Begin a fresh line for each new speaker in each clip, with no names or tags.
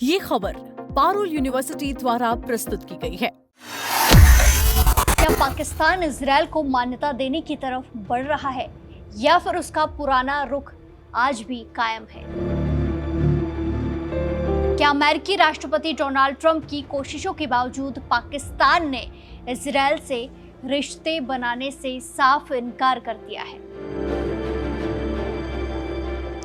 ये खबर पारुल यूनिवर्सिटी द्वारा प्रस्तुत की गई है।
क्या पाकिस्तान इजरायल को मान्यता देने की तरफ बढ़ रहा है या फिर उसका पुराना रुख आज भी कायम है? क्या अमेरिकी राष्ट्रपति डोनाल्ड ट्रंप की कोशिशों के बावजूद पाकिस्तान ने इजरायल से रिश्ते बनाने से साफ इनकार कर दिया है?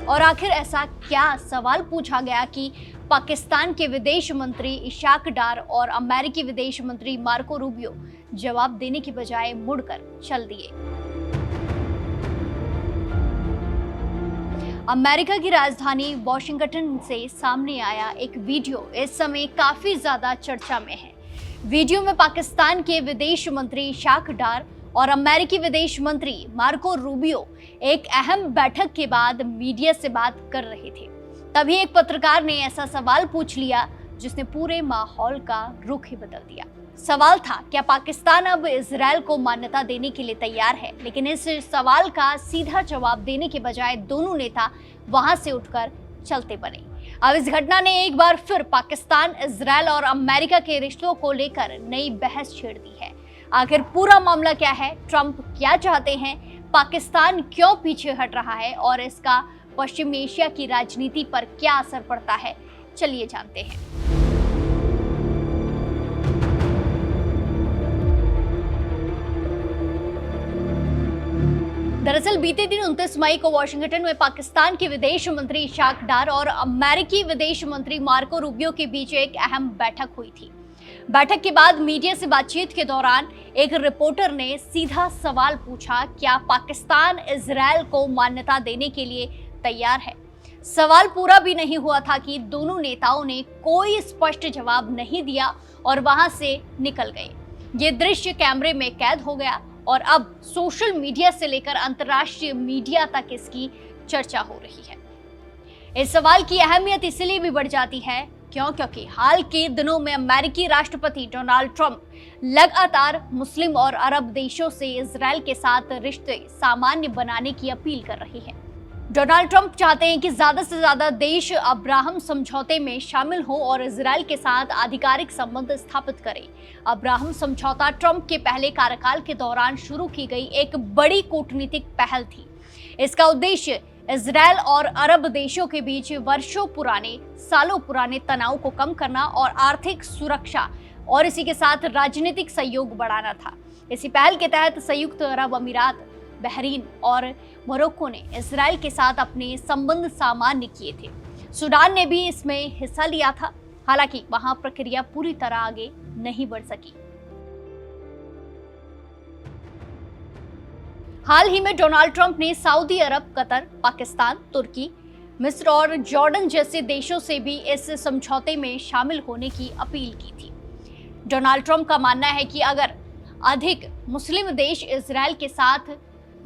और आखिर ऐसा क्या सवाल पूछा गया कि पाकिस्तान के विदेश मंत्री इशाक डार और अमेरिकी विदेश मंत्री मार्को रूबियो जवाब देने की बजाय मुड़कर चल दिए। अमेरिका की राजधानी वॉशिंगटन से सामने आया एक वीडियो इस समय काफी ज्यादा चर्चा में है। वीडियो में पाकिस्तान के विदेश मंत्री इशाक डार और अमेरिकी विदेश मंत्री मार्को रूबियो एक अहम बैठक के बाद मीडिया से बात कर रहे थे। तभी एक पत्रकार ने ऐसा सवाल पूछ लिया जिसने पूरे माहौल का रुख ही बदल दिया। सवाल था, क्या पाकिस्तान अब इजरायल को मान्यता देने के लिए तैयार है? लेकिन इस सवाल का सीधा जवाब देने के बजाय दोनों नेता वहां से उठकर चलते बने। अब इस घटना ने एक बार फिर पाकिस्तान, इजरायल और अमेरिका के रिश्तों को लेकर नई बहस छेड़ दी है। आखिर पूरा मामला क्या है? ट्रंप क्या चाहते हैं? पाकिस्तान क्यों पीछे हट रहा है और इसका पश्चिम एशिया की राजनीति पर क्या असर पड़ता है? चलिए जानते हैं। दरअसल बीते दिन 29 मई को वॉशिंगटन में पाकिस्तान के विदेश मंत्री इशाक डार और अमेरिकी विदेश मंत्री मार्को रूबियो के बीच एक अहम बैठक हुई थी। बैठक के बाद मीडिया से बातचीत के दौरान एक रिपोर्टर ने सीधा सवाल पूछा, क्या पाकिस्तान इजरायल को मान्यता देने के लिए तैयार है? सवाल पूरा भी नहीं हुआ था कि दोनों नेताओं ने कोई स्पष्ट जवाब नहीं दिया और वहां से निकल गए। ये दृश्य कैमरे में कैद हो गया और अब सोशल मीडिया से लेकर अंतर्राष्ट्रीय मीडिया तक इसकी चर्चा हो रही है। इस सवाल की अहमियत इसलिए भी बढ़ जाती है क्योंकि हाल के दिनों में अमेरिकी राष्ट्रपति डोनाल्ड ट्रंप लगातार मुस्लिम और अरब देशों से इजरायल के साथ रिश्ते सामान्य बनाने की अपील कर रहे हैं। डोनाल्ड ट्रंप चाहते हैं कि ज्यादा से ज्यादा देश अब्राहम समझौते में शामिल हो और इजरायल के साथ आधिकारिक संबंध स्थापित करें। अब्राहम समझौता ट्रंप के पहले कार्यकाल के दौरान शुरू की गई एक बड़ी कूटनीतिक पहल थी। इसका उद्देश्य इजरायल और अरब देशों के बीच सालों पुराने तनाव को कम करना और आर्थिक सुरक्षा और इसी के साथ राजनीतिक सहयोग बढ़ाना था। इसी पहल के तहत संयुक्त अरब अमीरात, बहरीन और मोरक्को ने इजरायल के साथ अपने संबंध सामान्य किए थे। सूडान ने भी इसमें हिस्सा लिया था, हालांकि वहां प्रक्रिया पूरी तरह आगे नहीं बढ़ सकी। हाल ही में डोनाल्ड ट्रंप ने सऊदी अरब, कतर, पाकिस्तान, तुर्की, मिस्र और जॉर्डन जैसे देशों से भी इस समझौते में शामिल होने की अपील की थी। डोनाल्ड ट्रंप का मानना है कि अगर अधिक मुस्लिम देश इजरायल के साथ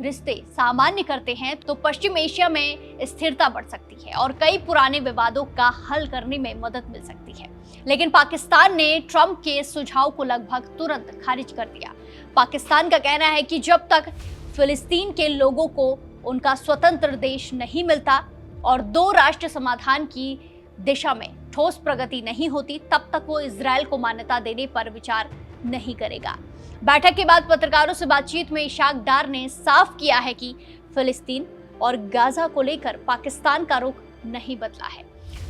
रिश्ते सामान्य करते हैं तो पश्चिम एशिया में स्थिरता बढ़ सकती है और कई पुराने विवादों का हल करने में मदद मिल सकती है। लेकिन पाकिस्तान ने ट्रंप के सुझाव को लगभग तुरंत खारिज कर दिया। पाकिस्तान का कहना है कि जब तक फिलिस्तीन के लोगों को उनका स्वतंत्र देश नहीं मिलता और दो राष्ट्र समाधान की दिशा में ठोस प्रगति नहीं होती, तब तक वो इजरायल को मान्यता देने पर विचार नहीं करेगा। बैठक के बाद पत्रकारों से बातचीत में इशाक डार ने साफ किया है कि फिलिस्तीन और गाजा को लेकर पाकिस्तान का रुख नहीं बदला है।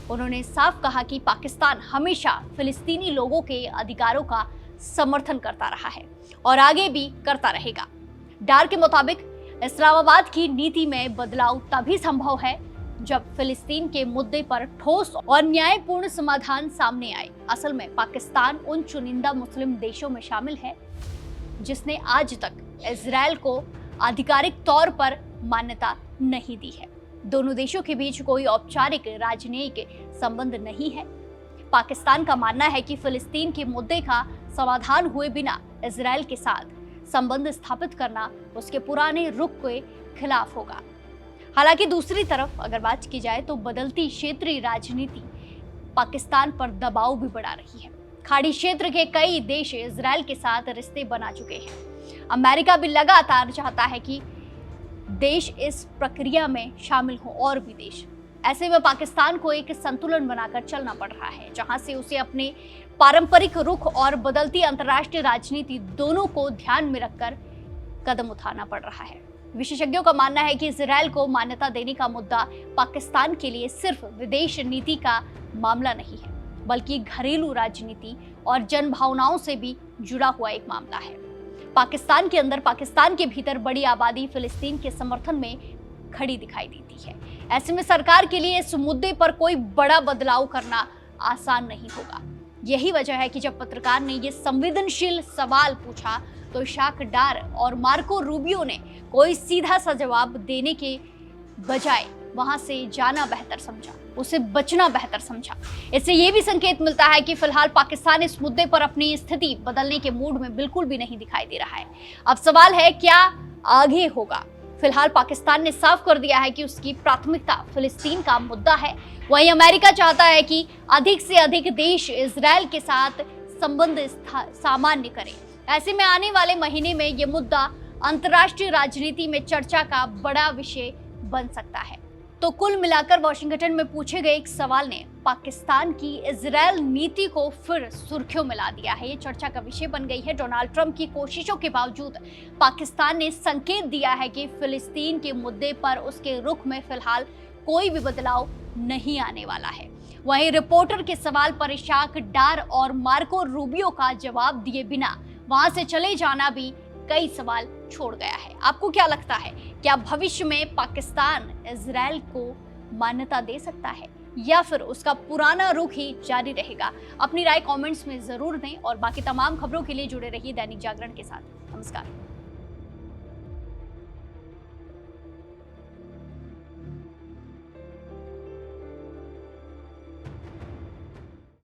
उन्होंने साफ कहा कि पाकिस्तान हमेशा फिलिस्तीनी लोगों के अधिकारों का समर्थन करता रहा है और आगे भी करता रहेगा। डार के मुताबिक इस्लामाबाद की नीति में बदलाव तभी संभव है जब फिलिस्तीन के मुद्दे पर ठोस और न्यायपूर्ण समाधान सामने आए। असल में पाकिस्तान उन चुनिंदा मुस्लिम देशों में शामिल है जिसने आज तक इजरायल को आधिकारिक तौर पर मान्यता नहीं दी है। दोनों देशों के बीच कोई औपचारिक राजनयिक संबंध नहीं है। पाकिस्तान का मानना है कि फिलिस्तीन के मुद्दे का समाधान हुए बिना इजरायल के साथ संबंध स्थापित करना उसके पुराने रुख के खिलाफ होगा। हालांकि दूसरी तरफ अगर बात की जाए तो बदलती क्षेत्रीय राजनीति पाकिस्तान पर दबाव भी बढ़ा रही है। खाड़ी क्षेत्र के कई देश इजरायल के साथ रिश्ते बना चुके हैं। अमेरिका भी लगातार चाहता है कि देश इस प्रक्रिया में शामिल हो और भी देश। ऐसे में पाकिस्तान को एक संतुलन बनाकर चलना पड़ रहा है, जहां से उसे अपने पारंपरिक रुख और बदलती अंतर्राष्ट्रीय राजनीति दोनों को ध्यान में रखकर कदम उठाना पड़ रहा है। विशेषज्ञों का मानना है कि इजरायल को मान्यता देने का मुद्दा पाकिस्तान के लिए सिर्फ विदेश नीति का मामला नहीं है, बल्कि घरेलू राजनीति और जन भावनाओं से भी जुड़ा हुआ एक मामला है। पाकिस्तान के अंदर, पाकिस्तान के भीतर बड़ी आबादी फिलिस्तीन के समर्थन में खड़ी दिखाई देती है। ऐसे में सरकार के लिए इस मुद्दे पर कोई बड़ा बदलाव करना आसान नहीं होगा। यही वजह है कि जब पत्रकार ने ये संवेदनशील सवाल पूछा तो इशाक डार और मार्को रूबियो ने कोई सीधा सा जवाब देने के बजाय वहां से जाना बेहतर समझा, उसे बचना बेहतर समझा। इससे ये भी संकेत मिलता है कि फिलहाल पाकिस्तान इस मुद्दे पर अपनी स्थिति बदलने के मूड में बिल्कुल भी नहीं दिखाई दे रहा है। अब सवाल है, क्या आगे होगा? फिलहाल पाकिस्तान ने साफ कर दिया है कि उसकी प्राथमिकता फिलिस्तीन का मुद्दा है। वहीं अमेरिका चाहता है कि अधिक से अधिक देश इजरायल के साथ संबंध सामान्य करें। ऐसे में आने वाले महीने में ये मुद्दा अंतर्राष्ट्रीय राजनीति में चर्चा का बड़ा विषय बन सकता है। तो कुल मिलाकर वाशिंगटन में पूछे गए एक सवाल ने पाकिस्तान की इजरायल नीति को फिर सुर्खियों में ला दिया है। ये चर्चा का विषय बन गई है। डोनाल्ड ट्रंप की कोशिशों के बावजूद पाकिस्तान ने संकेत दिया है कि फिलिस्तीन के मुद्दे पर उसके रुख में फिलहाल कोई भी बदलाव नहीं आने वाला है। वहीं रिपोर्टर के सवाल पर इशाक डार और मार्को रूबियो का जवाब दिए बिना वहां से चले जाना भी कई सवाल छोड़ गया है। आपको क्या लगता है, क्या भविष्य में पाकिस्तान इजरायल को मान्यता दे सकता है या फिर उसका पुराना रुख ही जारी रहेगा? अपनी राय कमेंट्स में जरूर दें और बाकी तमाम खबरों के लिए जुड़े रहिए दैनिक जागरण के साथ। नमस्कार।